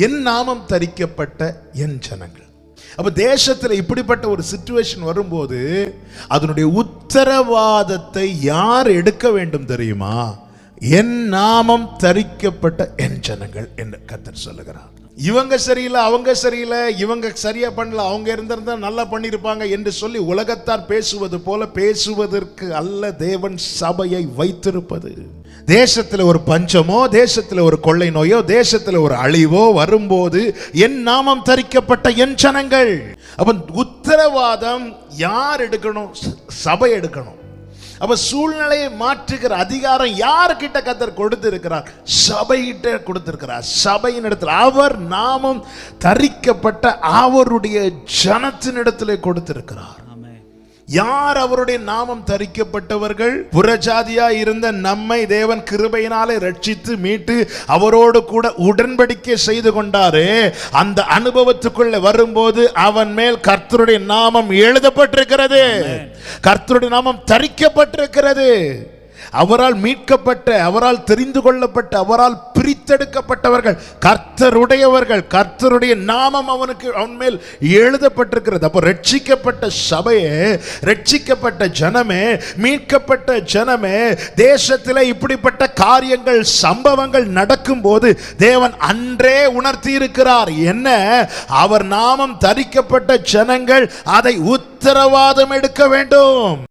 என் நாமம் தரிக்கப்பட்ட என் ஜனங்கள். அப்ப தேசத்துல இப்படிப்பட்ட ஒரு சிச்சுவேஷன் வரும்போது அதனுடைய உத்தரவாதத்தை யார் எடுக்க வேண்டும் தெரியுமா? என் நாமம் தரிக்கப்பட்ட என் ஜனங்கள் என்று கர்த்தர் சொல்லுகிறார். இவங்க சரியில்லை, அவங்க சரியில்லை, இவங்க சரியா பண்ணல, அவங்க இருந்திருந்தா நல்லா பண்ணிருப்பாங்க என்று சொல்லி உலகத்தார் பேசுவது போல பேசுவதற்கு அல்ல தேவன் சபையை வைத்திருப்பது. தேசத்துல ஒரு பஞ்சமோ, தேசத்துல ஒரு கொள்ளை நோயோ, தேசத்துல ஒரு அழிவோ வரும்போது என் நாமம் தரிக்கப்பட்ட என் ஜனங்கள். அப்ப உத்தரவாதம் யார் எடுக்கணும்? சபை எடுக்கணும். அப்ப சூழ்நிலையை மாற்றுகிற அதிகாரம் யார்கிட்ட கர்த்தர் கொடுத்திருக்கிறார்? சபையிட்ட கொடுத்திருக்கிறார். சபையின் இடத்துல அவர் நாமம் தரிக்கப்பட்ட அவருடைய ஜனத்தினிடத்திலே கொடுத்திருக்கிறார். யார் அவருடைய நாமம் தரிக்கப்பட்டவர்கள்? புறஜாதியா இருந்த நம்மை தேவன் கிருபையினாலே ரட்சித்து மீட்டு அவரோடு கூட உடன்படிக்கை செய்து கொண்டாரு. அந்த அனுபவத்துக்குள்ள வரும்போது அவன் மேல் கர்த்தருடைய நாமம் எழுதப்பட்டிருக்கிறது, கர்த்தருடைய நாமம் தரிக்கப்பட்டிருக்கிறது. அவரால் மீட்கப்பட்ட, அவரால் தெரிந்து கொள்ளப்பட்ட, அவரால் பிரித்தெடுக்கப்பட்டவர்கள், கர்த்தருடையவர்கள், கர்த்தருடைய நாமம் அவன் மேல் எழுதப்பட்டிருக்கிறது. அப்போ ரட்சிக்கப்பட்ட சபையே, ரட்சிக்கப்பட்ட ஜனமே, மீட்கப்பட்ட ஜனமே, தேசத்தில் இப்படிப்பட்ட காரியங்கள் சம்பவங்கள் நடக்கும் போது தேவன் அன்றே உணர்த்தி இருக்கிறார். என்ன? அவர் நாமம் தரிக்கப்பட்ட ஜனங்கள் அதை உத்தரவாதம் எடுக்க வேண்டும்.